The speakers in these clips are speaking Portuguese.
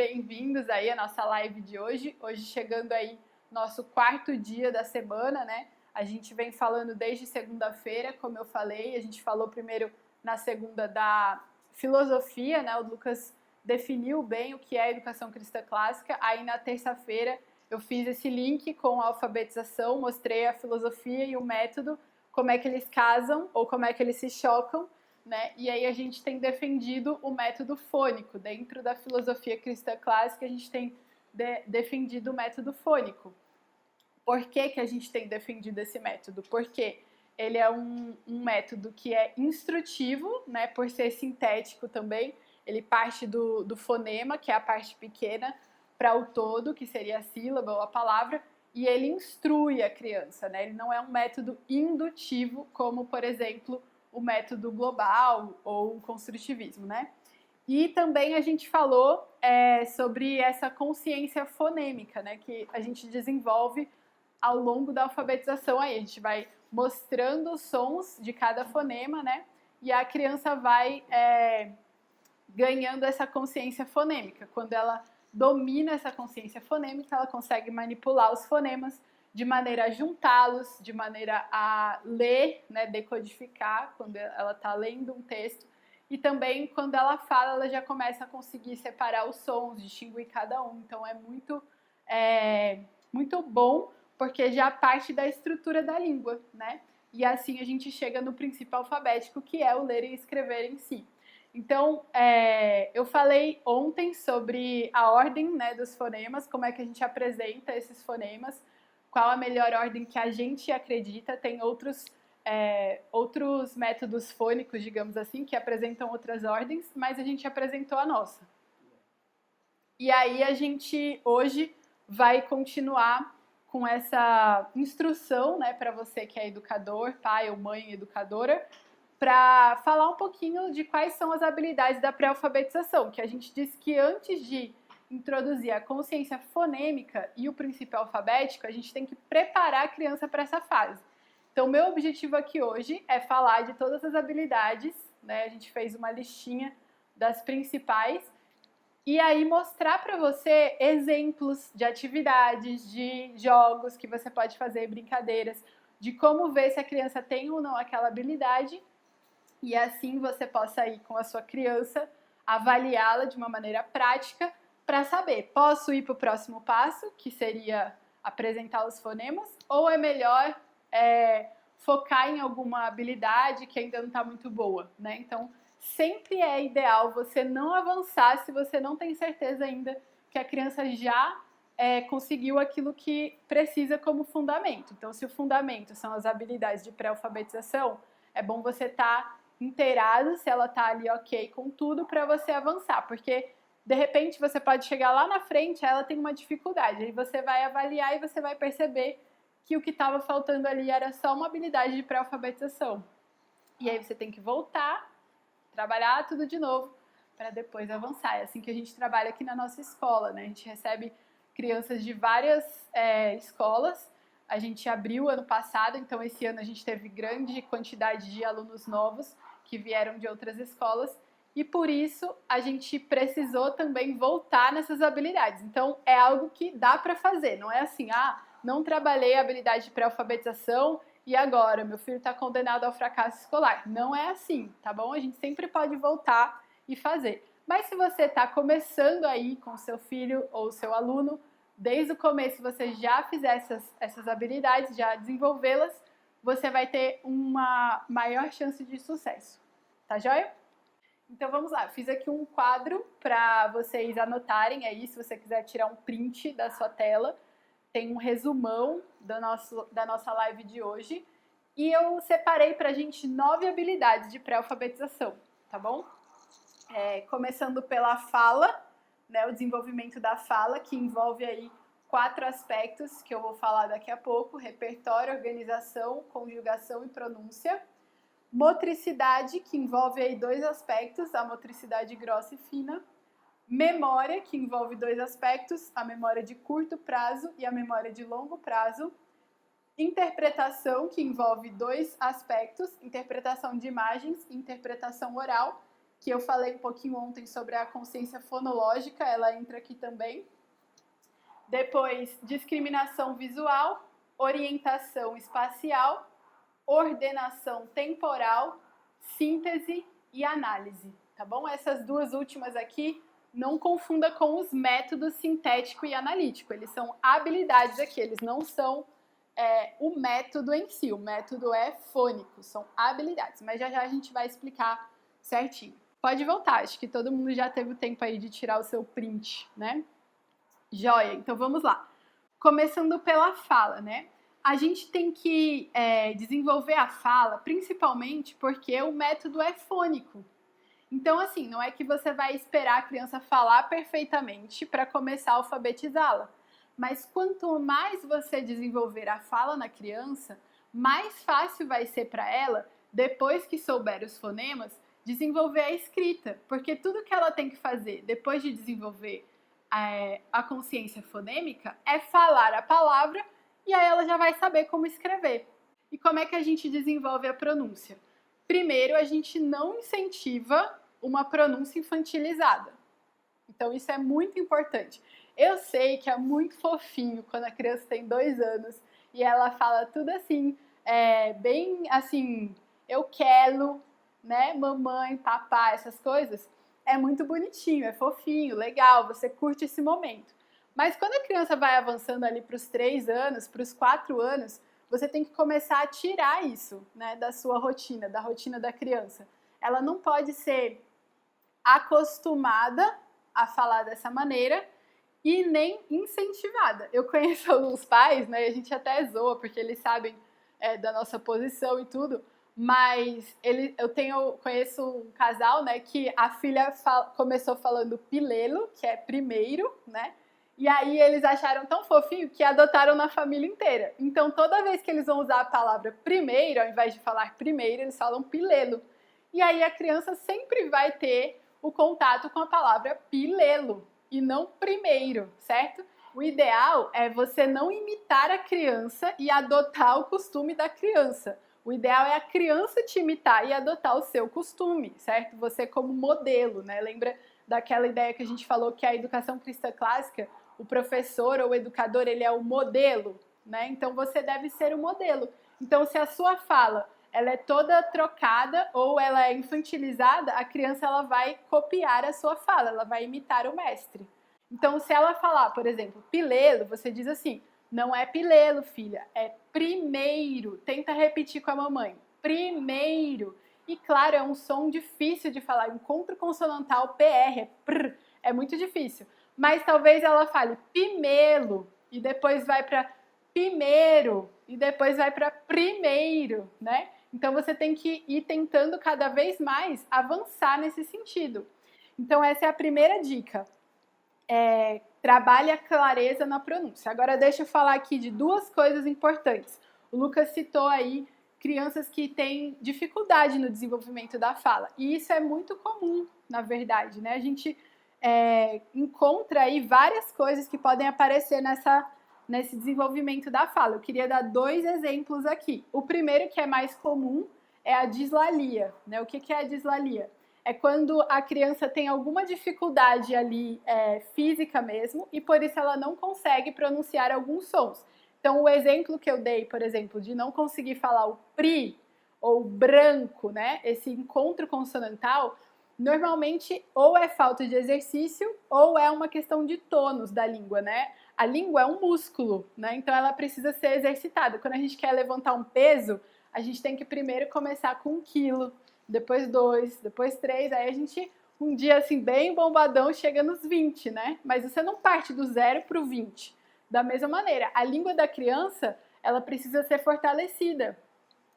bem-vindos aí à nossa live de hoje. Hoje chegando aí nosso quarto dia da semana, né? A gente vem falando desde segunda-feira, como eu falei, a gente falou primeiro na segunda da filosofia, né? O Lucas definiu bem o que é a educação cristã clássica. Aí na terça-feira eu fiz esse link com a alfabetização, mostrei a filosofia e o método, como é que eles casam ou como é que eles se chocam, né? E aí a gente tem defendido o método fônico. Dentro da filosofia cristã clássica, a gente tem defendido o método fônico. Por que a gente tem defendido esse método? Porque ele é um método que é instrutivo, né? Por ser sintético também. Ele parte do fonema, que é a parte pequena, para o todo, que seria a sílaba ou a palavra, e ele instrui a criança, né? Ele não é um método indutivo, como, por exemplo, o método global ou o construtivismo, né? E também a gente falou sobre essa consciência fonêmica, né? Que a gente desenvolve ao longo da alfabetização aí. A gente vai mostrando os sons de cada fonema, né? E a criança vai ganhando essa consciência fonêmica. Quando ela domina essa consciência fonêmica, ela consegue manipular os fonemas de maneira a juntá-los, de maneira a ler, né, decodificar, quando ela está lendo um texto, e também quando ela fala, ela já começa a conseguir separar os sons, distinguir cada um. Então é muito bom, porque já parte da estrutura da língua, né? E assim a gente chega no princípio alfabético, que é o ler e escrever em si. Então, eu falei ontem sobre a ordem, né, dos fonemas, como é que a gente apresenta esses fonemas, qual a melhor ordem que a gente acredita. Tem outros métodos fônicos, digamos assim, que apresentam outras ordens, mas a gente apresentou a nossa. E aí a gente hoje vai continuar com essa instrução, né, para você que é educador, pai ou mãe educadora, para falar um pouquinho de quais são as habilidades da pré-alfabetização, que a gente disse que antes de introduzir a consciência fonêmica e o princípio alfabético, a gente tem que preparar a criança para essa fase. Então, meu objetivo aqui hoje é falar de todas as habilidades, né? A gente fez uma listinha das principais, e aí mostrar para você exemplos de atividades, de jogos que você pode fazer, brincadeiras, de como ver se a criança tem ou não aquela habilidade, e assim você possa ir com a sua criança, avaliá-la de uma maneira prática para saber, posso ir para o próximo passo, que seria apresentar os fonemas, ou é melhor focar em alguma habilidade que ainda não está muito boa, né? Então, sempre é ideal você não avançar se você não tem certeza ainda que a criança já conseguiu aquilo que precisa como fundamento. Então, se o fundamento são as habilidades de pré-alfabetização, é bom você estar inteirado se ela tá ali ok com tudo para você avançar, porque de repente você pode chegar lá na frente, ela tem uma dificuldade, aí você vai avaliar e você vai perceber que o que estava faltando ali era só uma habilidade de pré-alfabetização. E aí você tem que voltar, trabalhar tudo de novo para depois avançar. É assim que a gente trabalha aqui na nossa escola, né? A gente recebe crianças de várias escolas. A gente abriu ano passado, então esse ano a gente teve grande quantidade de alunos novos que vieram de outras escolas, e por isso a gente precisou também voltar nessas habilidades. Então é algo que dá para fazer, não é assim, não trabalhei a habilidade de pré-alfabetização e agora meu filho está condenado ao fracasso escolar. Não é assim, tá bom? A gente sempre pode voltar e fazer. Mas se você está começando aí com seu filho ou seu aluno, desde o começo você já fizer essas habilidades, já desenvolvê-las, você vai ter uma maior chance de sucesso. Tá joia? Então vamos lá, fiz aqui um quadro para vocês anotarem aí, se você quiser tirar um print da sua tela. Tem um resumão da nossa live de hoje. E eu separei pra gente 9 habilidades de pré-alfabetização, tá bom? Começando pela fala, né, o desenvolvimento da fala, que envolve aí 4 aspectos que eu vou falar daqui a pouco: repertório, organização, conjugação e pronúncia. Motricidade, que envolve aí 2 aspectos, a motricidade grossa e fina. Memória, que envolve 2 aspectos, a memória de curto prazo e a memória de longo prazo. Interpretação, que envolve 2 aspectos, interpretação de imagens e interpretação oral. que eu falei um pouquinho ontem sobre a consciência fonológica, ela entra aqui também. Depois, discriminação visual, orientação espacial, ordenação temporal, síntese e análise, tá bom? Essas duas últimas aqui, não confunda com os métodos sintético e analítico, eles são habilidades aqui, eles não são o método em si, o método é fônico, são habilidades, mas já já a gente vai explicar certinho. Pode voltar, acho que todo mundo já teve o tempo aí de tirar o seu print, né? Joia, então vamos lá. Começando pela fala, né? A gente tem que desenvolver a fala, principalmente porque o método é fônico. Então, assim, não é que você vai esperar a criança falar perfeitamente para começar a alfabetizá-la. Mas quanto mais você desenvolver a fala na criança, mais fácil vai ser para ela, depois que souber os fonemas, desenvolver a escrita. Porque tudo que ela tem que fazer depois de desenvolver a consciência fonêmica é falar a palavra e aí ela já vai saber como escrever. E como é que a gente desenvolve a pronúncia? Primeiro, a gente não incentiva uma pronúncia infantilizada. Então, isso é muito importante. Eu sei que é muito fofinho quando a criança tem 2 anos e ela fala tudo assim, bem assim, eu quero, né, mamãe, papai, essas coisas. É muito bonitinho, é fofinho, legal, você curte esse momento. Mas quando a criança vai avançando ali para os 3 anos, para os 4 anos, você tem que começar a tirar isso, né, da sua rotina, da rotina da criança. Ela não pode ser acostumada a falar dessa maneira e nem incentivada. Eu conheço alguns pais, né, a gente até zoa, porque eles sabem da nossa posição e tudo, mas conheço um casal, né, que a filha começou falando pilelo, que é primeiro, né, e aí eles acharam tão fofinho que adotaram na família inteira. Então, toda vez que eles vão usar a palavra primeiro, ao invés de falar primeiro, eles falam pilelo. E aí a criança sempre vai ter o contato com a palavra pilelo e não primeiro, certo? O ideal é você não imitar a criança e adotar o costume da criança. O ideal é a criança te imitar e adotar o seu costume, certo? Você como modelo, né? Lembra daquela ideia que a gente falou que a educação cristã clássica, o professor ou o educador, ele é o modelo, né? Então você deve ser o modelo. Então se a sua fala ela é toda trocada ou ela é infantilizada, a criança ela vai copiar a sua fala, ela vai imitar o mestre. Então, se ela falar, por exemplo, pilelo, você diz assim, não é pilelo, filha, é primeiro. Tenta repetir com a mamãe, primeiro. E claro, é um som difícil de falar, encontro consonantal PR, é prr, é muito difícil. Mas talvez ela fale pimelo e depois vai para primeiro e depois vai para primeiro, né? Então você tem que ir tentando cada vez mais avançar nesse sentido. Então essa é a primeira dica. Trabalhe a clareza na pronúncia. Agora deixa eu falar aqui de 2 coisas importantes. O Lucas citou aí crianças que têm dificuldade no desenvolvimento da fala. E isso é muito comum, na verdade, né? A gente encontra aí várias coisas que podem aparecer nesse desenvolvimento da fala. Eu queria dar 2 exemplos aqui. O primeiro, que é mais comum, é a dislalia, né? O que é a dislalia? É quando a criança tem alguma dificuldade ali física mesmo e por isso ela não consegue pronunciar alguns sons. Então, o exemplo que eu dei, por exemplo, de não conseguir falar o pri ou branco, né? Esse encontro consonantal, normalmente ou é falta de exercício ou é uma questão de tônus da língua, né? A língua é um músculo, né? Então ela precisa ser exercitada. Quando a gente quer levantar um peso, a gente tem que primeiro começar com 1 quilo, depois 2, depois 3, aí a gente, um dia assim, bem bombadão, chega nos 20, né? Mas você não parte do 0 para o 20. Da mesma maneira, a língua da criança, ela precisa ser fortalecida.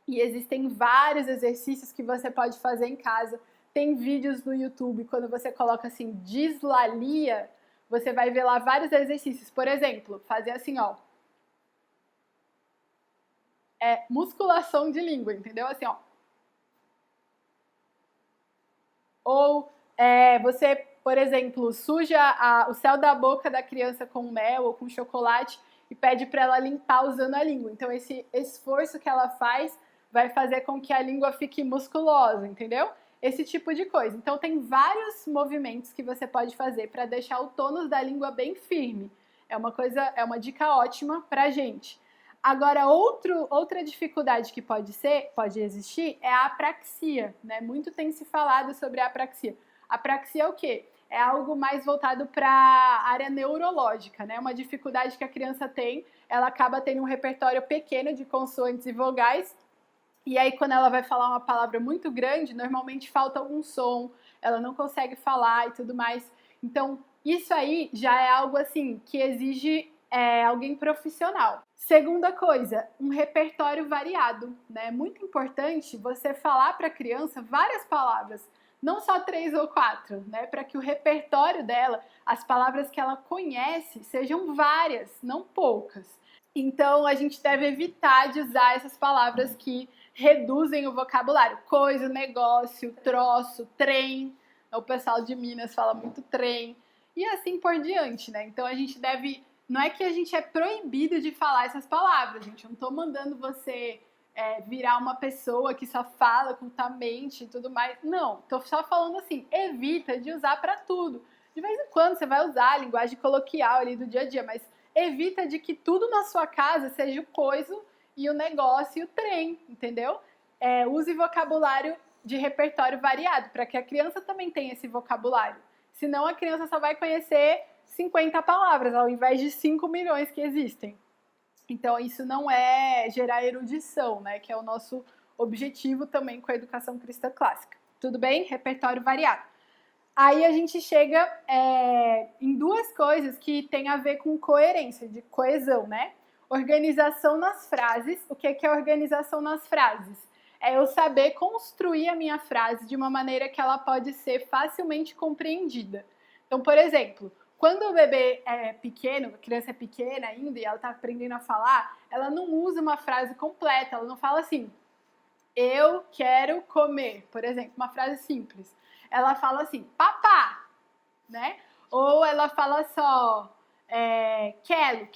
E existem vários exercícios que você pode fazer em casa. Tem vídeos no YouTube, quando você coloca assim, dislalia, você vai ver lá vários exercícios. Por exemplo, fazer assim, ó. Musculação de língua, entendeu? Assim, ó. Ou você, por exemplo, suja o céu da boca da criança com mel ou com chocolate e pede para ela limpar usando a língua. Então, esse esforço que ela faz vai fazer com que a língua fique musculosa, entendeu? esse tipo de coisa. Então tem vários movimentos que você pode fazer para deixar o tônus da língua bem firme. É uma dica ótima pra gente. Agora, outra dificuldade que pode existir é a apraxia, né? Muito tem se falado sobre a apraxia. Apraxia é o quê? É algo mais voltado para a área neurológica, né? Uma dificuldade que a criança tem, ela acaba tendo um repertório pequeno de consoantes e vogais, e aí quando ela vai falar uma palavra muito grande, normalmente falta algum som, ela não consegue falar e tudo mais. Então, isso aí já é algo assim que exige alguém profissional. Segunda coisa, um repertório variado, né? É muito importante você falar para a criança várias palavras, não só 3 ou 4, né? Para que o repertório dela, as palavras que ela conhece, sejam várias, não poucas. Então, a gente deve evitar de usar essas palavras que reduzem o vocabulário. Coisa, negócio, troço, trem. O pessoal de Minas fala muito trem. E assim por diante, né? Então, a gente deve... Não é que a gente é proibido de falar essas palavras, gente. Eu não tô mandando você virar uma pessoa que só fala cultamente e tudo mais. Não, tô só falando assim, evita de usar para tudo. De vez em quando você vai usar a linguagem coloquial ali do dia a dia, mas evita de que tudo na sua casa seja o coiso e o negócio e o trem, entendeu? Use vocabulário de repertório variado, para que a criança também tenha esse vocabulário. Senão a criança só vai conhecer 50 palavras, ao invés de 5 milhões que existem. Então, isso não é gerar erudição, né? Que é o nosso objetivo também com a educação cristã clássica. Tudo bem? Repertório variado. Aí a gente chega em duas coisas que tem a ver com coerência, de coesão, né? Organização nas frases. O que é organização nas frases? É eu saber construir a minha frase de uma maneira que ela pode ser facilmente compreendida. Então, por exemplo, quando o bebê é pequeno, a criança é pequena ainda e ela está aprendendo a falar, ela não usa uma frase completa, ela não fala assim, eu quero comer, por exemplo, uma frase simples. Ela fala assim, papá, né? Ou ela fala só, quero,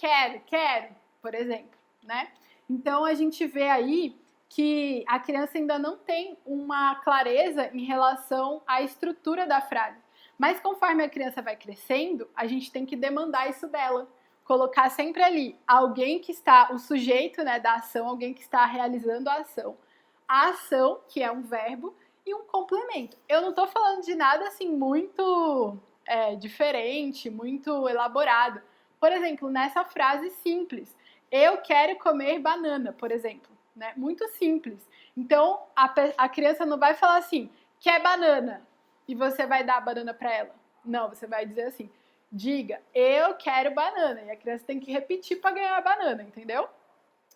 por exemplo, né? Então, a gente vê aí que a criança ainda não tem uma clareza em relação à estrutura da frase. Mas conforme a criança vai crescendo, a gente tem que demandar isso dela. Colocar sempre ali alguém que está, o sujeito, né, da ação, alguém que está realizando a ação. A ação, que é um verbo, e um complemento. Eu não estou falando de nada assim muito diferente, muito elaborado. Por exemplo, nessa frase simples, eu quero comer banana, por exemplo. Né? Muito simples. Então, a criança não vai falar assim, quer banana? E você vai dar a banana para ela. Não, você vai dizer assim, diga, eu quero banana. E a criança tem que repetir para ganhar a banana, entendeu?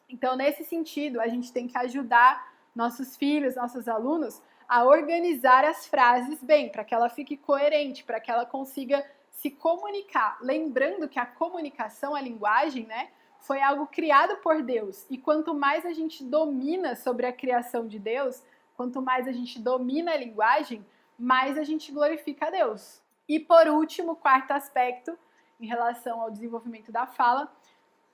Então, nesse sentido, a gente tem que ajudar nossos filhos, nossos alunos, a organizar as frases bem, para que ela fique coerente, para que ela consiga se comunicar. Lembrando que a comunicação, a linguagem, né, foi algo criado por Deus. E quanto mais a gente domina sobre a criação de Deus, quanto mais a gente domina a linguagem, mais a gente glorifica a Deus. E por último, quarto aspecto, em relação ao desenvolvimento da fala,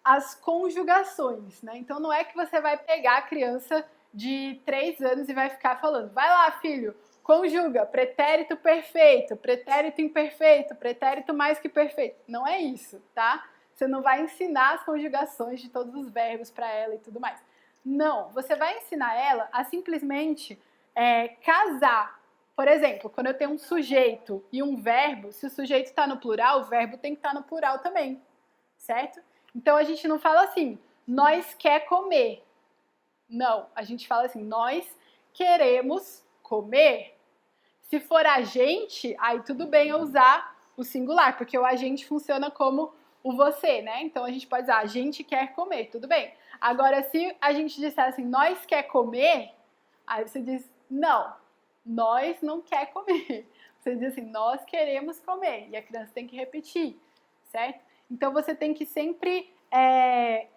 as conjugações, né? Então não é que você vai pegar a criança de 3 anos e vai ficar falando, vai lá, filho, conjuga pretérito perfeito, pretérito imperfeito, pretérito mais que perfeito. Não é isso, tá? Você não vai ensinar as conjugações de todos os verbos para ela e tudo mais. Não, você vai ensinar ela a simplesmente casar. Por exemplo, quando eu tenho um sujeito e um verbo, se o sujeito está no plural, o verbo tem que estar no plural também, certo? Então a gente não fala assim, nós quer comer. Não, a gente fala assim, nós queremos comer. Se for a gente, aí tudo bem eu usar o singular, porque o agente funciona como o você, né? Então a gente pode dizer, a gente quer comer, tudo bem. Agora, se a gente disser assim, nós quer comer, aí você diz, não, nós não quer comer. Você diz assim, nós queremos comer. E a criança tem que repetir, certo? Então você tem que sempre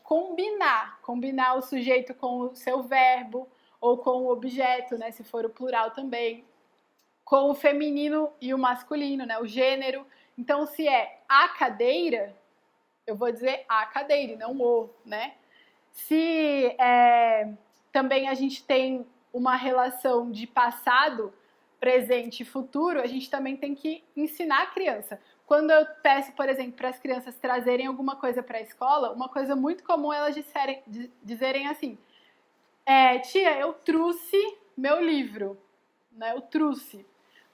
combinar o sujeito com o seu verbo, ou com o objeto, né? Se for o plural também. Com o feminino e o masculino, né? O gênero. Então, se é a cadeira, eu vou dizer a cadeira, não o, né? Se também a gente tem uma relação de passado, presente e futuro, a gente também tem que ensinar a criança. Quando eu peço, por exemplo, para as crianças trazerem alguma coisa para a escola, uma coisa muito comum é elas dizerem assim: tia, eu trouxe meu livro, né? Eu trouxe.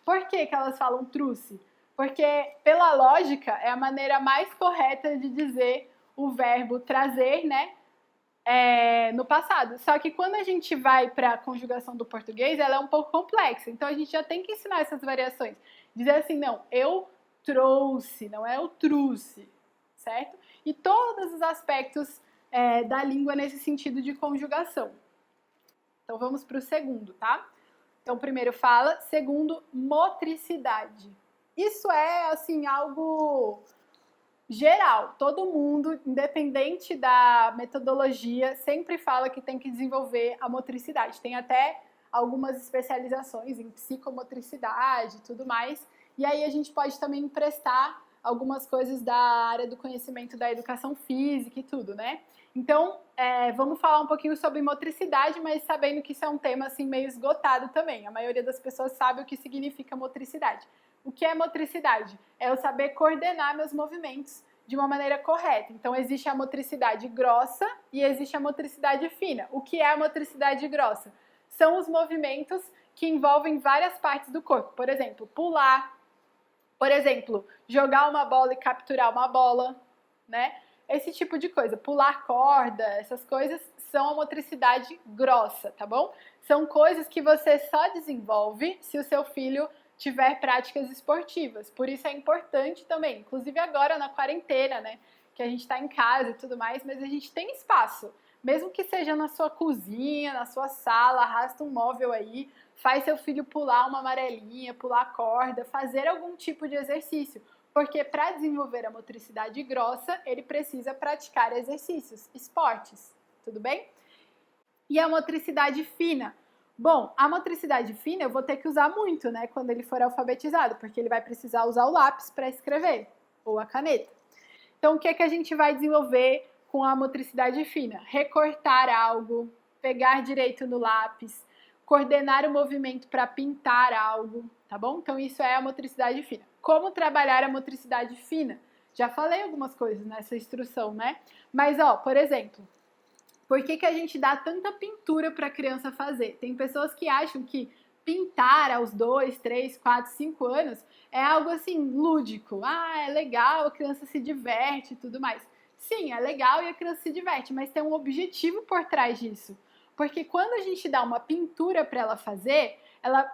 Por que elas falam trouxe? Porque, pela lógica, é a maneira mais correta de dizer o verbo trazer, né? No passado. Só que quando a gente vai para a conjugação do português, ela é um pouco complexa. Então a gente já tem que ensinar essas variações. Dizer assim, não, eu trouxe, não é eu trouxe, certo? E todos os aspectos da língua nesse sentido de conjugação. Então vamos para o segundo, tá? Então primeiro fala, segundo, motricidade. Isso é, assim, algo geral, todo mundo, independente da metodologia, sempre fala que tem que desenvolver a motricidade. Tem até algumas especializações em psicomotricidade e tudo mais. E aí a gente pode também emprestar algumas coisas da área do conhecimento da educação física e tudo, né? Então, vamos falar um pouquinho sobre motricidade, mas sabendo que isso é um tema assim meio esgotado também. A maioria das pessoas sabe o que significa motricidade. O que é motricidade? É eu saber coordenar meus movimentos de uma maneira correta. Então, existe a motricidade grossa e existe a motricidade fina. O que é a motricidade grossa? São os movimentos que envolvem várias partes do corpo. Por exemplo, pular. Por exemplo, jogar uma bola e capturar uma bola, né? Esse tipo de coisa. Pular corda, essas coisas são a motricidade grossa, tá bom? São coisas que você só desenvolve se o seu filho tiver práticas esportivas. Por isso é importante também, inclusive agora na quarentena, né? Que a gente está em casa e tudo mais, mas a gente tem espaço. Mesmo que seja na sua cozinha, na sua sala, arrasta um móvel aí, faz seu filho pular uma amarelinha, pular corda, fazer algum tipo de exercício. Porque para desenvolver a motricidade grossa, ele precisa praticar exercícios, esportes, tudo bem? E a motricidade fina? Bom, a motricidade fina eu vou ter que usar muito, né, quando ele for alfabetizado, porque ele vai precisar usar o lápis para escrever, ou a caneta. Então, o que é que a gente vai desenvolver com a motricidade fina? Recortar algo, pegar direito no lápis, coordenar o movimento para pintar algo, tá bom? Então, isso é a motricidade fina. Como trabalhar a motricidade fina? Já falei algumas coisas nessa instrução, né? Mas, por exemplo, por que a gente dá tanta pintura para a criança fazer? Tem pessoas que acham que pintar aos 2, 3, 4, 5 anos é algo assim lúdico. É legal, a criança se diverte e tudo mais. Sim, é legal e a criança se diverte, mas tem um objetivo por trás disso. Porque quando a gente dá uma pintura para ela fazer,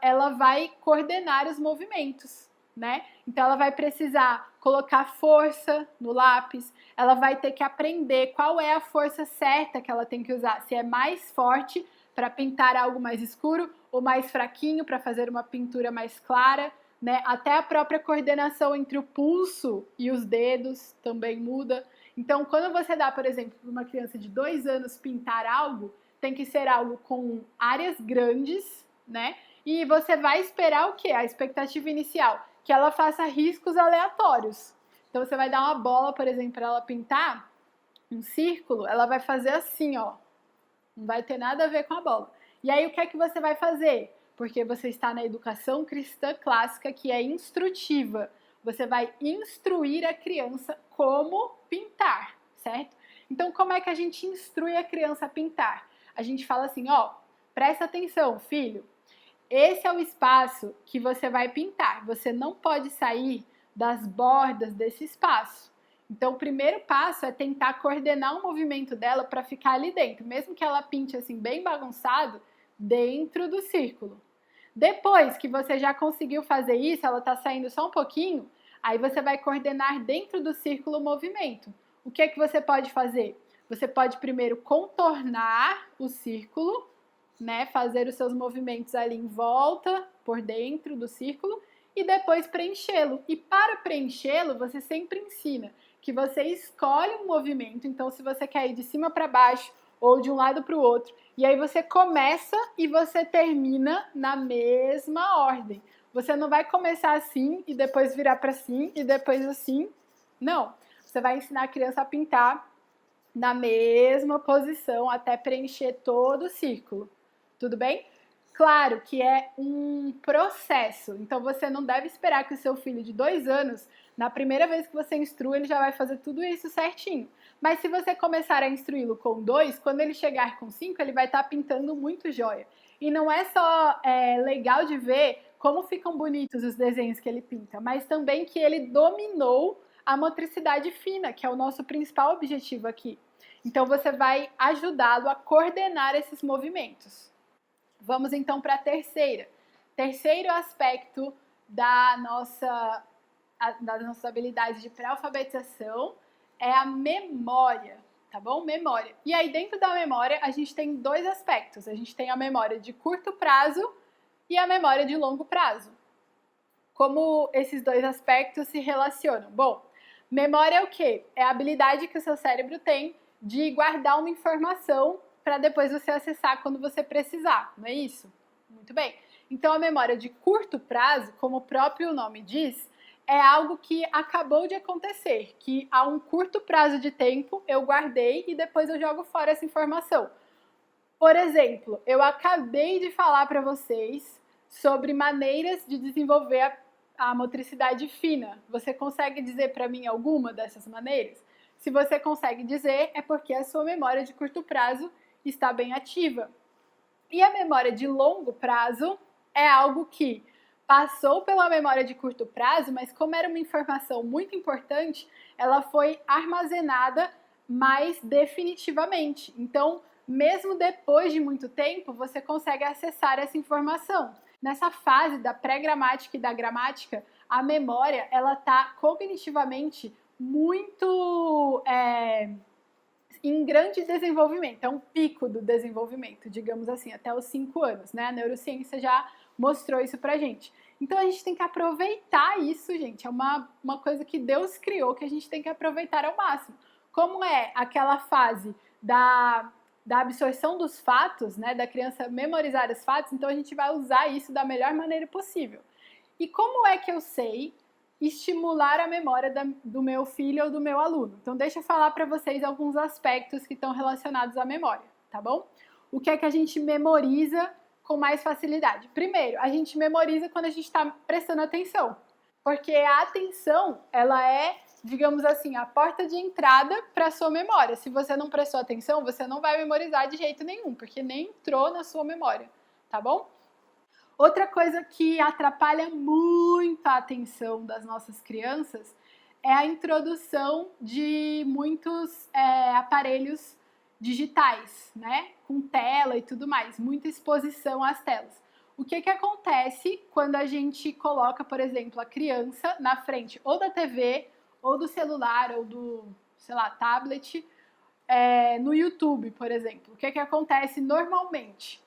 ela vai coordenar os movimentos, né? Então ela vai precisar colocar força no lápis, ela vai ter que aprender qual é a força certa que ela tem que usar, se é mais forte para pintar algo mais escuro ou mais fraquinho para fazer uma pintura mais clara, né? Até a própria coordenação entre o pulso e os dedos também muda. Então, quando você dá, por exemplo, para uma criança de 2 anos pintar algo, tem que ser algo com áreas grandes, né? E você vai esperar o quê? A expectativa inicial, que ela faça riscos aleatórios. Então, você vai dar uma bola, por exemplo, para ela pintar um círculo, ela vai fazer assim, ó. Não vai ter nada a ver com a bola. E aí, o que é que você vai fazer? Porque você está na educação cristã clássica, que é instrutiva. Você vai instruir a criança como pintar, certo? Então, como é que a gente instrui a criança a pintar? A gente fala assim, presta atenção, filho. Esse é o espaço que você vai pintar. Você não pode sair das bordas desse espaço. Então, o primeiro passo é tentar coordenar o movimento dela para ficar ali dentro, mesmo que ela pinte assim bem bagunçado, dentro do círculo. Depois que você já conseguiu fazer isso, ela está saindo só um pouquinho, aí você vai coordenar dentro do círculo o movimento. O que é que você pode fazer? Você pode primeiro contornar o círculo, né, fazer os seus movimentos ali em volta, por dentro do círculo, e depois preenchê-lo. E para preenchê-lo, você sempre ensina que você escolhe um movimento, então se você quer ir de cima para baixo ou de um lado para o outro, e aí você começa e você termina na mesma ordem. Você não vai começar assim e depois virar para assim e depois assim. Não. Você vai ensinar a criança a pintar na mesma posição até preencher todo o círculo. Tudo bem? Claro que é um processo, então você não deve esperar que o seu filho de 2 anos, na primeira vez que você instrua, ele já vai fazer tudo isso certinho. Mas se você começar a instruí-lo com 2, quando ele chegar com 5, ele vai estar pintando muito joia. E não é só legal de ver como ficam bonitos os desenhos que ele pinta, mas também que ele dominou a motricidade fina, que é o nosso principal objetivo aqui. Então você vai ajudá-lo a coordenar esses movimentos. Vamos então para a terceira. Terceiro aspecto das nossas habilidades de pré-alfabetização é a memória, tá bom? Memória. E aí dentro da memória a gente tem 2 aspectos. A gente tem a memória de curto prazo e a memória de longo prazo. Como esses 2 aspectos se relacionam? Bom, memória é o quê? É a habilidade que o seu cérebro tem de guardar uma informação para depois você acessar quando você precisar, não é isso? Muito bem. Então a memória de curto prazo, como o próprio nome diz, é algo que acabou de acontecer, que há um curto prazo de tempo eu guardei e depois eu jogo fora essa informação. Por exemplo, eu acabei de falar para vocês sobre maneiras de desenvolver a motricidade fina. Você consegue dizer para mim alguma dessas maneiras? Se você consegue dizer, é porque a sua memória de curto prazo está bem ativa. E a memória de longo prazo é algo que passou pela memória de curto prazo, mas como era uma informação muito importante, ela foi armazenada mais definitivamente. Então, mesmo depois de muito tempo, você consegue acessar essa informação. Nessa fase da pré-gramática e da gramática, a memória ela está cognitivamente muito em grande desenvolvimento, é um pico do desenvolvimento, digamos assim, até os 5 anos, né? A neurociência já mostrou isso pra gente. Então a gente tem que aproveitar isso, gente, é uma coisa que Deus criou que a gente tem que aproveitar ao máximo. Como é aquela fase da absorção dos fatos, né, da criança memorizar os fatos, então a gente vai usar isso da melhor maneira possível. E como é que eu sei estimular a memória do meu filho ou do meu aluno? Então deixa eu falar para vocês alguns aspectos que estão relacionados à memória, tá bom? O que é que a gente memoriza com mais facilidade? Primeiro, a gente memoriza quando a gente está prestando atenção, porque a atenção, ela é, digamos assim, a porta de entrada para a sua memória. Se você não prestou atenção, você não vai memorizar de jeito nenhum, porque nem entrou na sua memória, tá bom? Outra coisa que atrapalha muito a atenção das nossas crianças é a introdução de muitos aparelhos digitais, né? Com tela e tudo mais, muita exposição às telas. O que acontece quando a gente coloca, por exemplo, a criança na frente ou da TV, ou do celular, ou do, sei lá, tablet, no YouTube, por exemplo? O que acontece normalmente?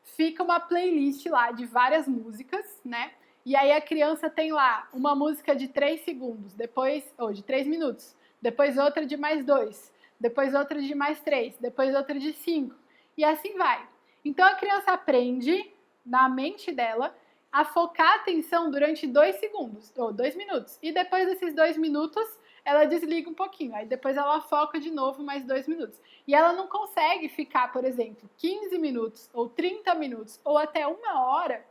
Fica uma playlist lá de várias músicas, né? E aí a criança tem lá uma música de 3 segundos, depois, ou de 3 minutos, depois outra de mais 2, depois outra de mais 3, depois outra de 5, e assim vai. Então a criança aprende, na mente dela, a focar a atenção durante 2 segundos, ou 2 minutos, e depois desses 2 minutos, ela desliga um pouquinho, aí depois ela foca de novo mais 2 minutos. E ela não consegue ficar, por exemplo, 15 minutos, ou 30 minutos, ou até 1 hora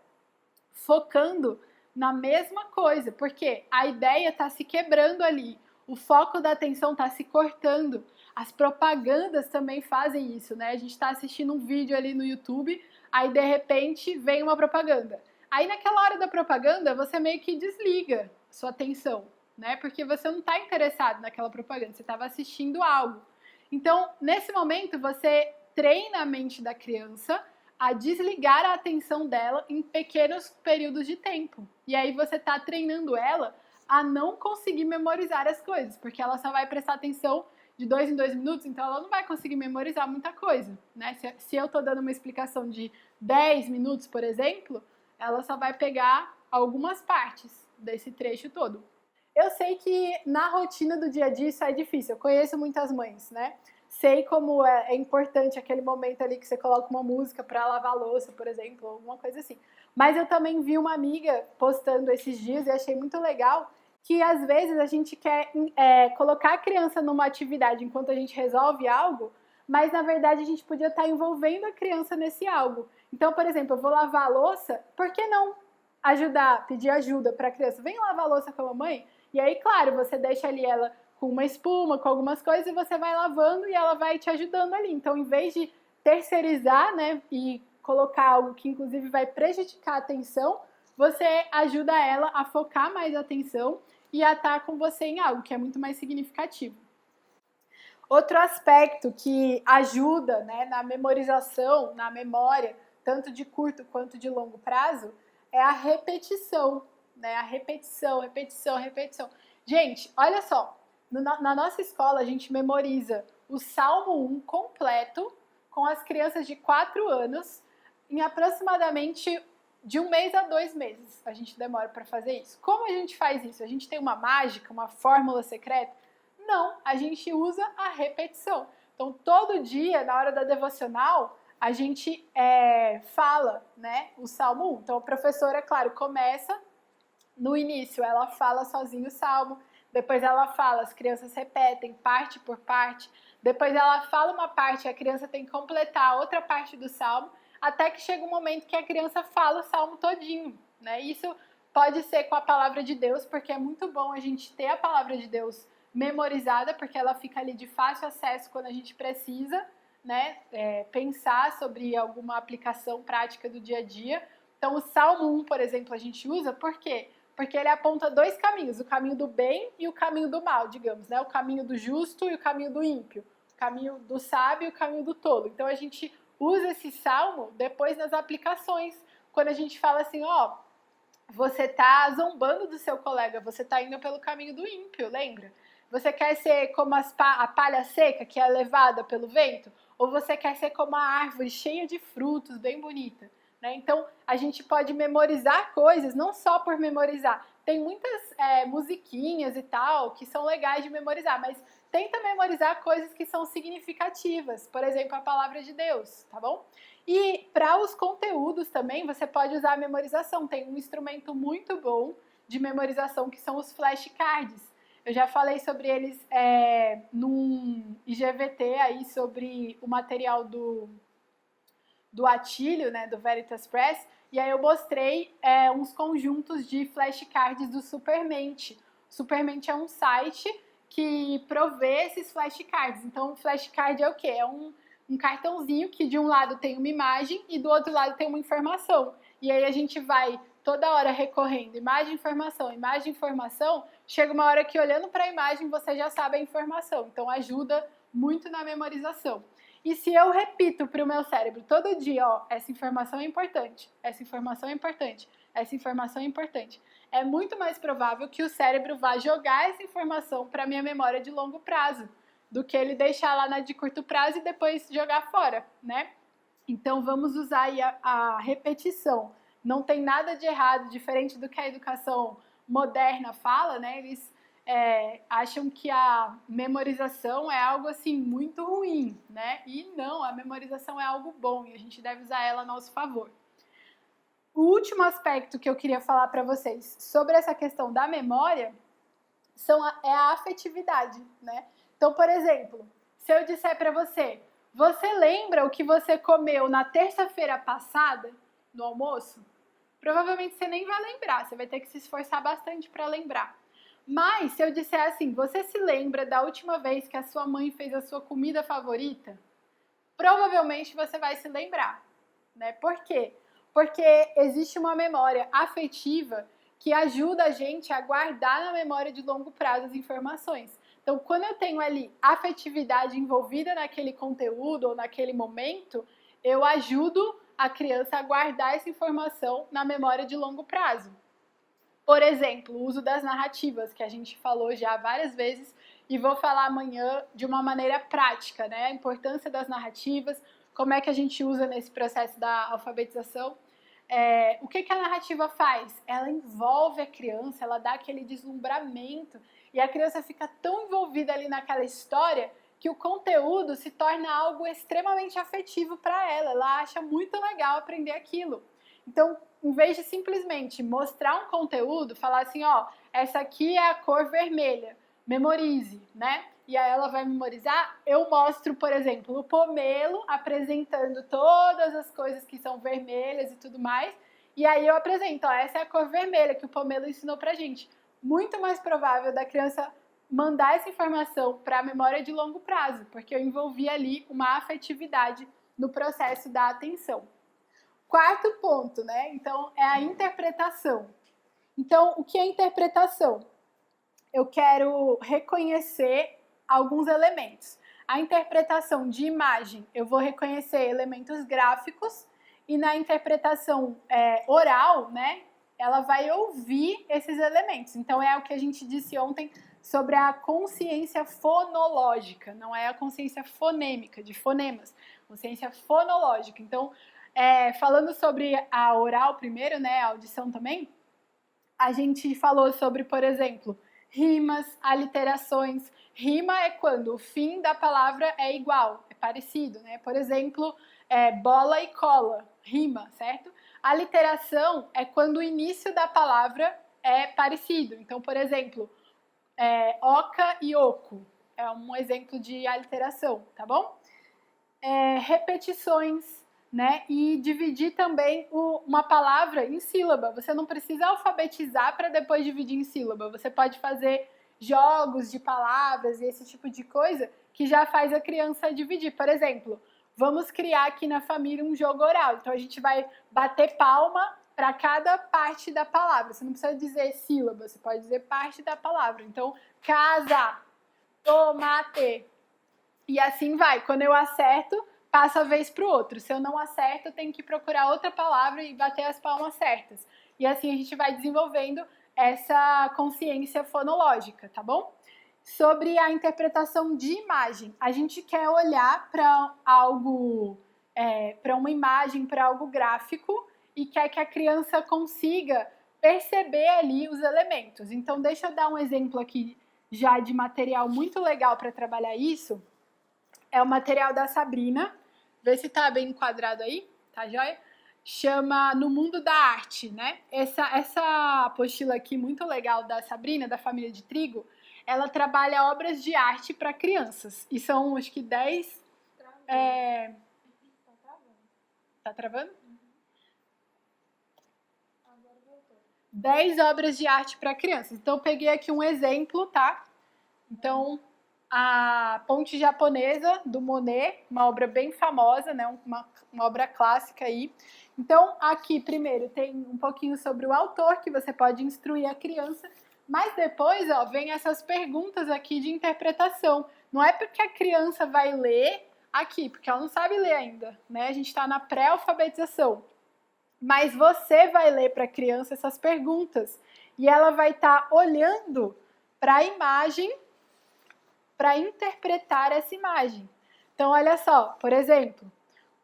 focando na mesma coisa, porque a ideia está se quebrando ali, o foco da atenção está se cortando. As propagandas também fazem isso, né? A gente está assistindo um vídeo ali no YouTube, aí de repente vem uma propaganda. Aí naquela hora da propaganda, você meio que desliga sua atenção, né? Porque você não está interessado naquela propaganda, você estava assistindo algo. Então, nesse momento, você treina a mente da criança a desligar a atenção dela em pequenos períodos de tempo. E aí você está treinando ela a não conseguir memorizar as coisas, porque ela só vai prestar atenção de 2 em 2 minutos, então ela não vai conseguir memorizar muita coisa, né? Se eu estou dando uma explicação de 10 minutos, por exemplo, ela só vai pegar algumas partes desse trecho todo. Eu sei que na rotina do dia a dia isso é difícil, eu conheço muitas mães, né? Sei como é importante aquele momento ali que você coloca uma música para lavar a louça, por exemplo, alguma coisa assim. Mas eu também vi uma amiga postando esses dias e achei muito legal que às vezes a gente quer colocar a criança numa atividade enquanto a gente resolve algo, mas na verdade a gente podia estar envolvendo a criança nesse algo. Então, por exemplo, eu vou lavar a louça, por que não ajudar, pedir ajuda para a criança? Vem lavar a louça com a mamãe? E aí, claro, você deixa ali ela com uma espuma, com algumas coisas, e você vai lavando e ela vai te ajudando ali. Então, em vez de terceirizar, né, e colocar algo que inclusive vai prejudicar a atenção, você ajuda ela a focar mais a atenção e a estar com você em algo que é muito mais significativo. Outro aspecto que ajuda, né, na memorização, na memória, tanto de curto quanto de longo prazo, é a repetição, né? A repetição, repetição, repetição. Gente, olha só, na nossa escola a gente memoriza o Salmo 1 completo com as crianças de 4 anos em aproximadamente de 1 mês a 2 meses. A gente demora para fazer isso. Como a gente faz isso? A gente tem uma mágica, uma fórmula secreta? Não, a gente usa a repetição. Então, todo dia, na hora da devocional, a gente fala, né, o Salmo 1. Então, a professora, claro, começa no início, ela fala sozinho o Salmo, depois ela fala, as crianças repetem parte por parte, depois ela fala uma parte, a criança tem que completar a outra parte do Salmo, até que chega um momento que a criança fala o Salmo todinho, né? Isso pode ser com a palavra de Deus, porque é muito bom a gente ter a palavra de Deus memorizada, porque ela fica ali de fácil acesso quando a gente precisa, né, pensar sobre alguma aplicação prática do dia a dia. Então, o Salmo 1, por exemplo, a gente usa, por quê? Porque ele aponta 2 caminhos, o caminho do bem e o caminho do mal, digamos, né? O caminho do justo e o caminho do ímpio, o caminho do sábio e o caminho do tolo. Então, a gente usa esse salmo depois nas aplicações, quando a gente fala assim, ó, você tá zombando do seu colega, você tá indo pelo caminho do ímpio, lembra? Você quer ser como a palha seca, que é levada pelo vento? Ou você quer ser como a árvore cheia de frutos, bem bonita? Né? Então, a gente pode memorizar coisas, não só por memorizar. Tem muitas musiquinhas e tal, que são legais de memorizar, mas tenta memorizar coisas que são significativas. Por exemplo, a palavra de Deus, tá bom? E para os conteúdos também, você pode usar a memorização. Tem um instrumento muito bom de memorização, que são os flashcards. Eu já falei sobre eles num IGVT aí, sobre o material do Atílio, né, do Veritas Press, e aí eu mostrei uns conjuntos de flashcards do Supermente. O Supermente é um site que provê esses flashcards. Então, o flashcard é o quê? É um cartãozinho que de um lado tem uma imagem e do outro lado tem uma informação. E aí a gente vai toda hora recorrendo imagem, informação, chega uma hora que olhando para a imagem você já sabe a informação. Então, ajuda muito na memorização. E se eu repito para o meu cérebro todo dia, ó, essa informação é importante, essa informação é importante, essa informação é importante, é muito mais provável que o cérebro vá jogar essa informação para a minha memória de longo prazo, do que ele deixar lá na de curto prazo e depois jogar fora, né? Então, vamos usar aí a repetição. Não tem nada de errado, diferente do que a educação moderna fala, né? Eles acham que a memorização é algo assim muito ruim, né? E não, a memorização é algo bom e a gente deve usar ela a nosso favor. O último aspecto que eu queria falar para vocês sobre essa questão da memória é a afetividade, né? Então, por exemplo, se eu disser para você, você lembra o que você comeu na terça-feira passada no almoço? Provavelmente você nem vai lembrar, você vai ter que se esforçar bastante para lembrar. Mas, se eu disser assim, você se lembra da última vez que a sua mãe fez a sua comida favorita? Provavelmente você vai se lembrar, né? Por quê? Porque existe uma memória afetiva que ajuda a gente a guardar na memória de longo prazo as informações. Então, quando eu tenho ali afetividade envolvida naquele conteúdo ou naquele momento, eu ajudo a criança a guardar essa informação na memória de longo prazo. Por exemplo, o uso das narrativas, que a gente falou já várias vezes e vou falar amanhã de uma maneira prática, né? A importância das narrativas, como é que a gente usa nesse processo da alfabetização. O que a narrativa faz? Ela envolve a criança, ela dá aquele deslumbramento e a criança fica tão envolvida ali naquela história que o conteúdo se torna algo extremamente afetivo para ela. Ela acha muito legal aprender aquilo. Então, em vez de simplesmente mostrar um conteúdo, falar assim, ó, essa aqui é a cor vermelha, memorize, né? e aí ela vai memorizar, eu mostro, por exemplo, o pomelo apresentando todas as coisas que são vermelhas e tudo mais, e aí eu apresento, ó, essa é a cor vermelha que o pomelo ensinou pra gente. Muito mais provável da criança mandar essa informação para a memória de longo prazo, porque eu envolvi ali uma afetividade no processo da atenção. Quarto ponto, né? Então, é a interpretação. Então, o que é interpretação? Eu quero reconhecer alguns elementos. A interpretação de imagem, eu vou reconhecer elementos gráficos, e na interpretação oral, né, ela vai ouvir esses elementos. Então, é o que a gente disse ontem sobre a consciência fonológica, não é a consciência fonêmica, de fonemas, consciência fonológica. Então, falando sobre a oral primeiro, né, a audição também, a gente falou sobre, por exemplo, rimas, aliterações. Rima é quando o fim da palavra é igual, é parecido, né? Por exemplo, bola e cola, rima, certo? Aliteração é quando o início da palavra é parecido. Então, por exemplo, oca e oco é um exemplo de aliteração, tá bom? Repetições, né? E dividir também uma palavra em sílaba. Você não precisa alfabetizar para depois dividir em sílaba. Você pode fazer jogos de palavras e esse tipo de coisa que já faz a criança dividir. Por exemplo, vamos criar aqui na família um jogo oral. Então a gente vai bater palma para cada parte da palavra. Você não precisa dizer sílaba, você pode dizer parte da palavra. Então, casa, tomate. E assim vai. Quando eu acerto, passa a vez para o outro. Se eu não acerto, eu tenho que procurar outra palavra e bater as palmas certas. E assim a gente vai desenvolvendo essa consciência fonológica, tá bom? Sobre a interpretação de imagem. A gente quer olhar para algo, para uma imagem, para algo gráfico, e quer que a criança consiga perceber ali os elementos. Então, deixa eu dar um exemplo aqui já de material muito legal para trabalhar isso. É o material da Sabrina. Vê se tá bem enquadrado aí, tá joia? Chama No Mundo da Arte, né? Essa apostila aqui, muito legal, da Sabrina, da família de trigo, ela trabalha obras de arte para crianças. E são, acho que 10... Tá travando? 10 obras de arte para crianças. Então, eu peguei aqui um exemplo, tá? Então, a Ponte Japonesa, do Monet, uma obra bem famosa, né? Uma obra clássica aí. Então, aqui, primeiro, tem um pouquinho sobre o autor, que você pode instruir a criança, mas depois, ó, vem essas perguntas aqui de interpretação. Não é porque a criança vai ler aqui, porque ela não sabe ler ainda, né? A gente está na pré-alfabetização. Mas você vai ler para a criança essas perguntas e ela vai estar olhando para a imagem para interpretar essa imagem. Então, olha só, por exemplo,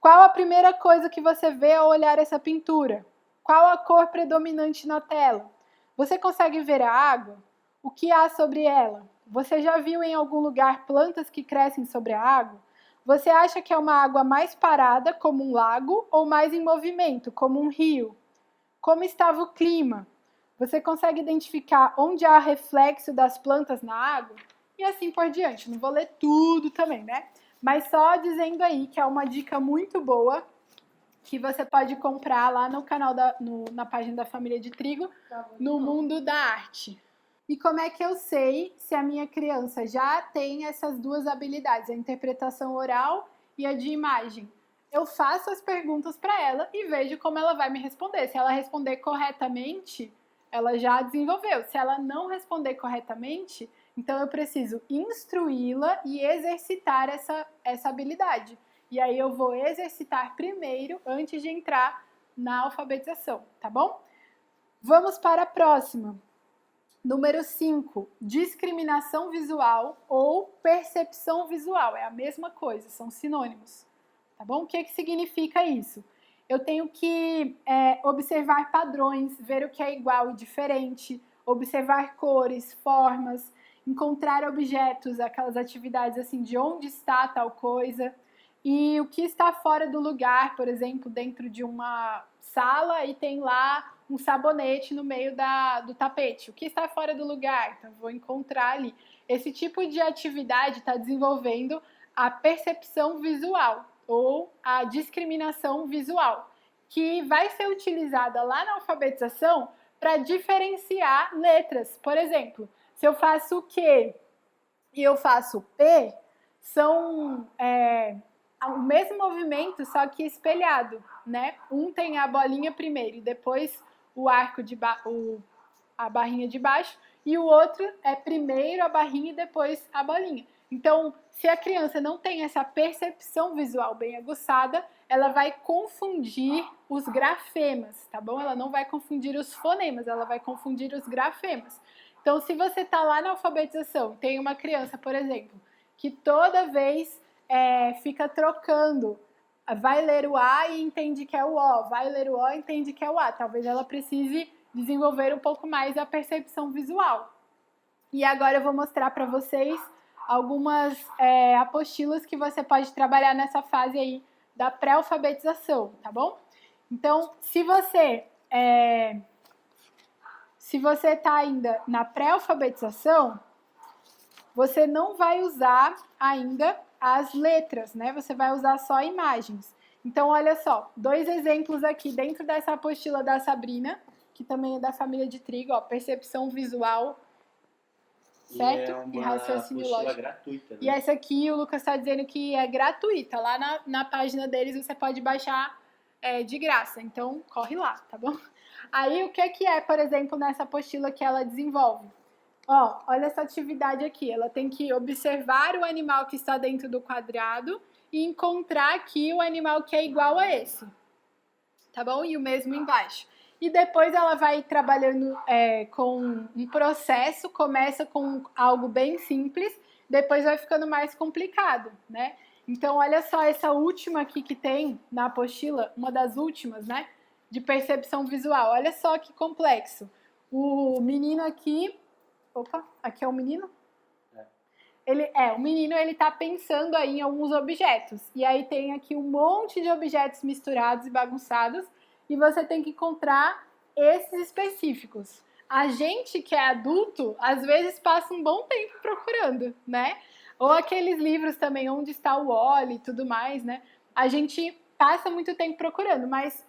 qual a primeira coisa que você vê ao olhar essa pintura? Qual a cor predominante na tela? Você consegue ver a água? O que há sobre ela? Você já viu em algum lugar plantas que crescem sobre a água? Você acha que é uma água mais parada, como um lago, ou mais em movimento, como um rio? Como estava o clima? Você consegue identificar onde há reflexo das plantas na água? E assim por diante. Não vou ler tudo também, né? Mas só dizendo aí que é uma dica muito boa que você pode comprar lá no canal, na página da Família de Trigo, No Mundo da Arte. E como é que eu sei se a minha criança já tem essas duas habilidades, a interpretação oral e a de imagem? Eu faço as perguntas para ela e vejo como ela vai me responder. Se ela responder corretamente, ela já desenvolveu. Se ela não responder corretamente, então eu preciso instruí-la e exercitar essa habilidade. E aí eu vou exercitar primeiro antes de entrar na alfabetização, tá bom? Vamos para a próxima. Número 5, discriminação visual ou percepção visual. É a mesma coisa, são sinônimos. Tá bom? O que significa isso? Eu tenho que observar padrões, ver o que é igual e diferente, observar cores, formas, encontrar objetos, aquelas atividades assim, de onde está tal coisa, e o que está fora do lugar, por exemplo, dentro de uma sala e tem lá um sabonete no meio do tapete. O que está fora do lugar? Então, vou encontrar ali. esse tipo de atividade está desenvolvendo a percepção visual ou a discriminação visual, que vai ser utilizada lá na alfabetização para diferenciar letras. Por exemplo, se eu faço Q e eu faço P, são o mesmo movimento, só que espelhado, né? Um tem a bolinha primeiro e depois o arco a barrinha de baixo, e o outro é primeiro a barrinha e depois a bolinha. Então, se a criança não tem essa percepção visual bem aguçada, ela vai confundir os grafemas, tá bom? Ela não vai confundir os fonemas, ela vai confundir os grafemas. Então, se você está lá na alfabetização, tem uma criança, por exemplo, que toda vez fica trocando, vai ler o A e entende que é o O, vai ler o O e entende que é o A. Talvez ela precise desenvolver um pouco mais a percepção visual. E agora eu vou mostrar para vocês algumas apostilas que você pode trabalhar nessa fase aí da pré-alfabetização, tá bom? Então, se você está ainda na pré-alfabetização, você não vai usar ainda as letras, né? Você vai usar só imagens. Então, olha só, 2 exemplos aqui dentro dessa apostila da Sabrina, que também é da família de trigo, ó, percepção visual, certo? E raciocínio lógico. Gratuita, né? E essa aqui o Lucas está dizendo que é gratuita. Lá na página deles você pode baixar de graça. Então, corre lá, tá bom? Aí, o que é, por exemplo, nessa apostila que ela desenvolve? Ó, olha essa atividade aqui. Ela tem que observar o animal que está dentro do quadrado e encontrar aqui o animal que é igual a esse. Tá bom? E o mesmo embaixo. E depois ela vai trabalhando com um processo, começa com algo bem simples, depois vai ficando mais complicado, né? Então, olha só essa última aqui que tem na apostila, uma das últimas, né? De percepção visual. Olha só que complexo. O menino aqui... Opa, aqui é o menino? O menino, ele tá pensando aí em alguns objetos. E aí tem aqui um monte de objetos misturados e bagunçados. E você tem que encontrar esses específicos. A gente que é adulto, às vezes passa um bom tempo procurando, né? Ou aqueles livros também, onde está o Wall e tudo mais, né? A gente passa muito tempo procurando, mas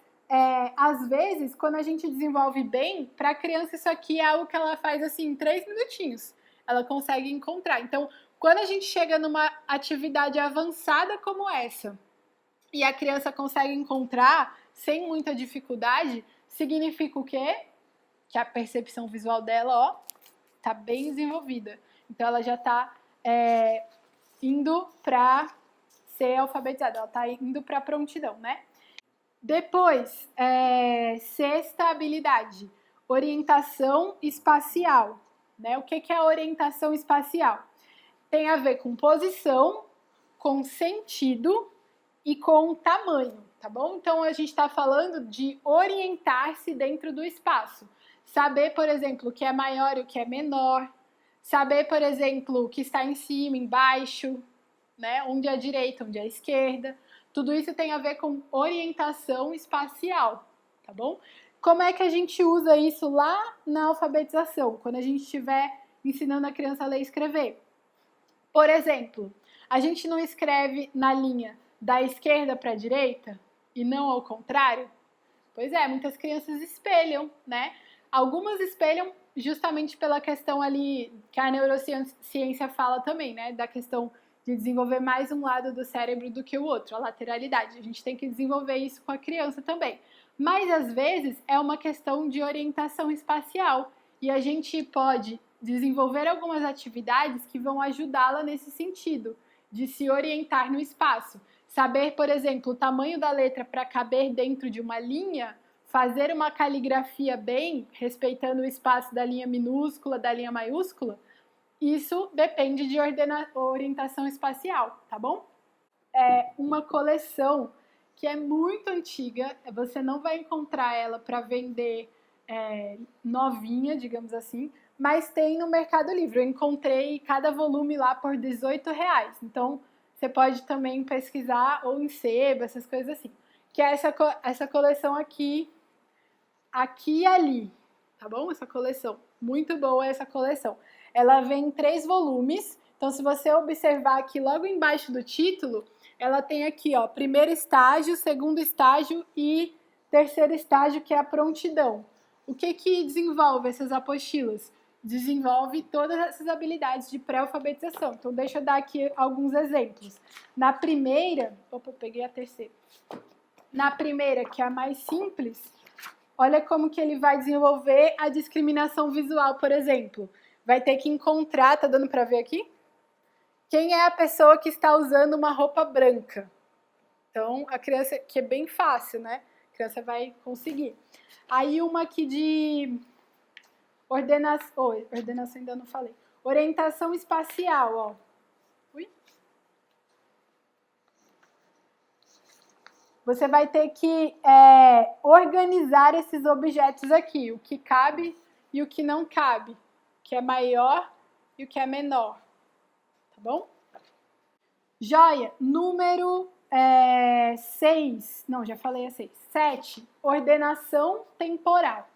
às vezes, quando a gente desenvolve bem, para a criança isso aqui é algo que ela faz assim em 3 minutinhos. Ela consegue encontrar. Então, quando a gente chega numa atividade avançada como essa, e a criança consegue encontrar sem muita dificuldade, significa o quê? Que a percepção visual dela, ó, tá bem desenvolvida. Então, ela já tá indo para ser alfabetizada, ela tá indo para prontidão, né? Depois, sexta habilidade, orientação espacial, né? O que é a orientação espacial? Tem a ver com posição, com sentido e com tamanho, tá bom? Então, a gente está falando de orientar-se dentro do espaço. Saber, por exemplo, o que é maior e o que é menor. Saber, por exemplo, o que está em cima, embaixo, né? Onde é a direita, onde é a esquerda. Tudo isso tem a ver com orientação espacial, tá bom? Como é que a gente usa isso lá na alfabetização, quando a gente estiver ensinando a criança a ler e escrever? Por exemplo, a gente não escreve na linha da esquerda para a direita e não ao contrário? Pois é, muitas crianças espelham, né? Algumas espelham justamente pela questão ali que a neurociência fala também, né? Da questão de desenvolver mais um lado do cérebro do que o outro, a lateralidade. A gente tem que desenvolver isso com a criança também. Mas, às vezes, é uma questão de orientação espacial. E a gente pode desenvolver algumas atividades que vão ajudá-la nesse sentido, de se orientar no espaço. Saber, por exemplo, o tamanho da letra para caber dentro de uma linha, fazer uma caligrafia bem, respeitando o espaço da linha minúscula, da linha maiúscula, isso depende de orientação espacial, tá bom? É uma coleção que é muito antiga, você não vai encontrar ela para vender novinha, digamos assim, mas tem no Mercado Livre. Eu encontrei cada volume lá por R$18. Então, você pode também pesquisar, ou em sebo, essas coisas assim. Que é essa coleção aqui e ali, tá bom? Essa coleção. Muito boa essa coleção. ela vem em 3 volumes. Então, se você observar aqui logo embaixo do título, ela tem aqui, ó, primeiro estágio, segundo estágio e terceiro estágio, que é a prontidão. O que desenvolve essas apostilas? Desenvolve todas essas habilidades de pré-alfabetização. Então, deixa eu dar aqui alguns exemplos. Na primeira, opa, peguei a terceira. Na primeira, que é a mais simples, olha como que ele vai desenvolver a discriminação visual, por exemplo. Vai ter que encontrar, tá dando para ver aqui? Quem é a pessoa que está usando uma roupa branca? Então, a criança, que é bem fácil, né? A criança vai conseguir. Aí uma aqui de ordenação ainda não falei. Orientação espacial, ó. Ui. Você vai ter que organizar esses objetos aqui, o que cabe e o que não cabe, o que é maior e o que é menor. Tá bom? Joia, número 6, não, já falei a 6. 7, ordenação temporal.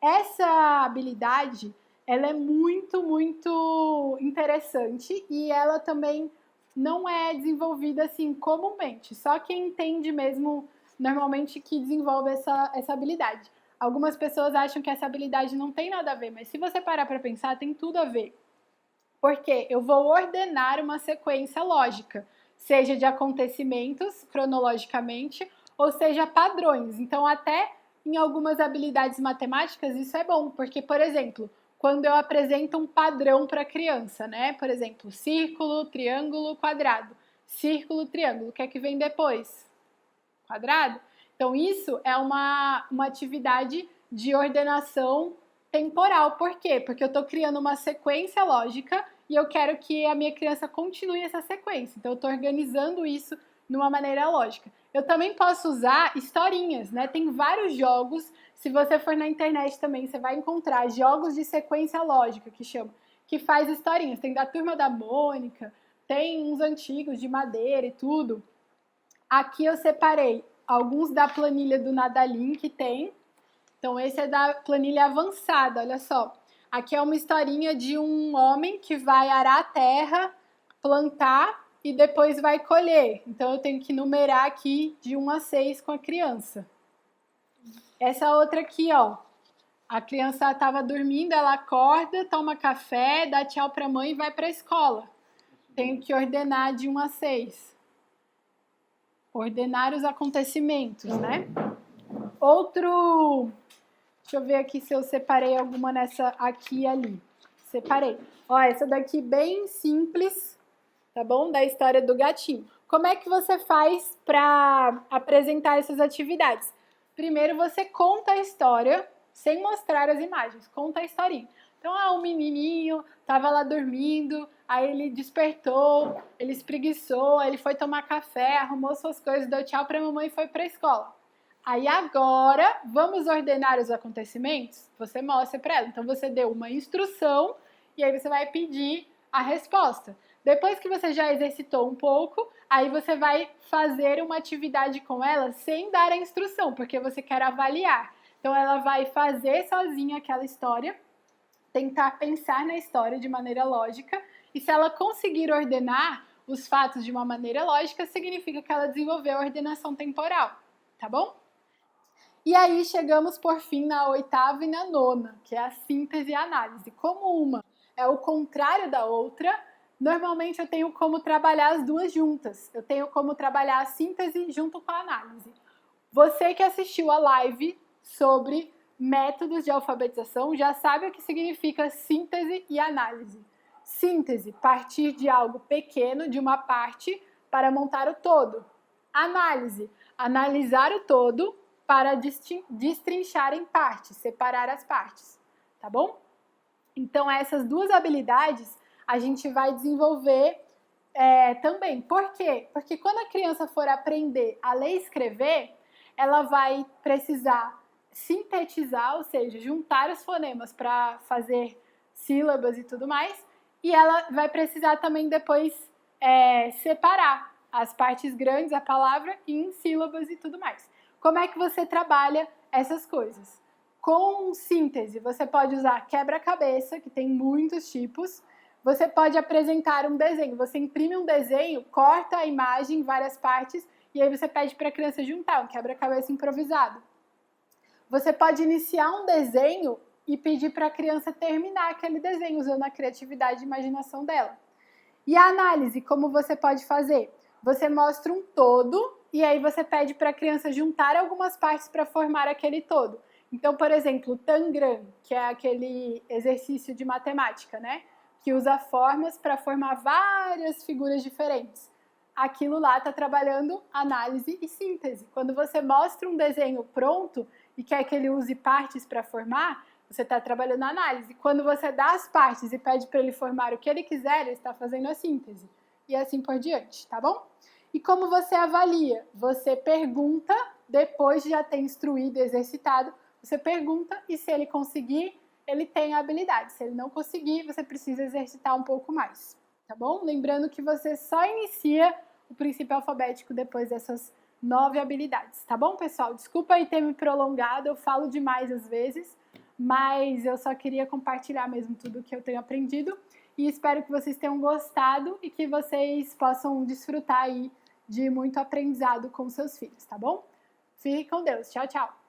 Essa habilidade, ela é muito, muito interessante e ela também não é desenvolvida assim comumente. Só quem entende mesmo, normalmente, que desenvolve essa habilidade. Algumas pessoas acham que essa habilidade não tem nada a ver, mas se você parar para pensar, tem tudo a ver. Porque eu vou ordenar uma sequência lógica, seja de acontecimentos, cronologicamente, ou seja, padrões. Então, até em algumas habilidades matemáticas, isso é bom, porque, por exemplo, quando eu apresento um padrão para a criança, né? Por exemplo, círculo, triângulo, quadrado. Círculo, triângulo. O que é que vem depois? Quadrado. Então, isso é uma atividade de ordenação temporal. Por quê? Porque eu estou criando uma sequência lógica e eu quero que a minha criança continue essa sequência. Então, eu estou organizando isso de uma maneira lógica. Eu também posso usar historinhas, né? Tem vários jogos. Se você for na internet também, você vai encontrar jogos de sequência lógica, que chama, que faz historinhas. Tem da Turma da Mônica, tem uns antigos de madeira e tudo. Aqui eu separei alguns da planilha do Nadalim que tem. Então, esse é da planilha avançada, olha só. Aqui é uma historinha de um homem que vai arar a terra, plantar e depois vai colher. Então, eu tenho que numerar aqui de 1 a 6 com a criança. Essa outra aqui, ó. A criança estava dormindo, ela acorda, toma café, dá tchau para a mãe e vai para a escola. Tenho que ordenar de 1 a 6. Ordenar os acontecimentos, né? Outro... Deixa eu ver aqui se eu separei alguma nessa aqui e ali. Separei. Ó, essa daqui bem simples, tá bom? Da história do gatinho. Como é que você faz para apresentar essas atividades? Primeiro você conta a história, sem mostrar as imagens. Conta a historinha. Então, o menininho tava lá dormindo, aí ele despertou, ele espreguiçou, ele foi tomar café, arrumou suas coisas, deu tchau pra mamãe e foi pra escola. Aí agora, vamos ordenar os acontecimentos? Você mostra para ela. Então, você deu uma instrução e aí você vai pedir a resposta. Depois que você já exercitou um pouco, aí você vai fazer uma atividade com ela sem dar a instrução, porque você quer avaliar. Então, ela vai fazer sozinha aquela história, tentar pensar na história de maneira lógica, e se ela conseguir ordenar os fatos de uma maneira lógica, significa que ela desenvolveu a ordenação temporal, tá bom? E aí chegamos, por fim, na 8ª e na 9ª, que é a síntese e a análise. Como uma é o contrário da outra, normalmente eu tenho como trabalhar as duas juntas. Eu tenho como trabalhar a síntese junto com a análise. Você que assistiu a live sobre métodos de alfabetização já sabe o que significa síntese e análise. Síntese, partir de algo pequeno, de uma parte, para montar o todo. Análise, analisar o todo para destrinchar em partes, separar as partes, tá bom? Então, essas duas habilidades a gente vai desenvolver também. Por quê? Porque quando a criança for aprender a ler e escrever, ela vai precisar sintetizar, ou seja, juntar os fonemas para fazer sílabas e tudo mais, e ela vai precisar também depois separar as partes grandes, a palavra, em sílabas e tudo mais. Como é que você trabalha essas coisas? Com síntese, você pode usar quebra-cabeça, que tem muitos tipos. Você pode apresentar um desenho. Você imprime um desenho, corta a imagem em várias partes e aí você pede para a criança juntar, um quebra-cabeça improvisado. Você pode iniciar um desenho e pedir para a criança terminar aquele desenho, usando a criatividade e imaginação dela. E a análise, como você pode fazer? Você mostra um todo e aí você pede para a criança juntar algumas partes para formar aquele todo. Então, por exemplo, o Tangram, que é aquele exercício de matemática, né? Que usa formas para formar várias figuras diferentes. Aquilo lá está trabalhando análise e síntese. Quando você mostra um desenho pronto e quer que ele use partes para formar, você está trabalhando a análise. Quando você dá as partes e pede para ele formar o que ele quiser, ele está fazendo a síntese. E assim por diante, tá bom? E como você avalia? Você pergunta, depois de já ter instruído e exercitado, você pergunta e se ele conseguir, ele tem a habilidade. Se ele não conseguir, você precisa exercitar um pouco mais, tá bom? Lembrando que você só inicia o princípio alfabético depois dessas 9 habilidades, tá bom, pessoal? Desculpa aí ter me prolongado, eu falo demais às vezes, mas eu só queria compartilhar mesmo tudo que eu tenho aprendido e espero que vocês tenham gostado e que vocês possam desfrutar aí de muito aprendizado com seus filhos, tá bom? Fique com Deus. Tchau, tchau!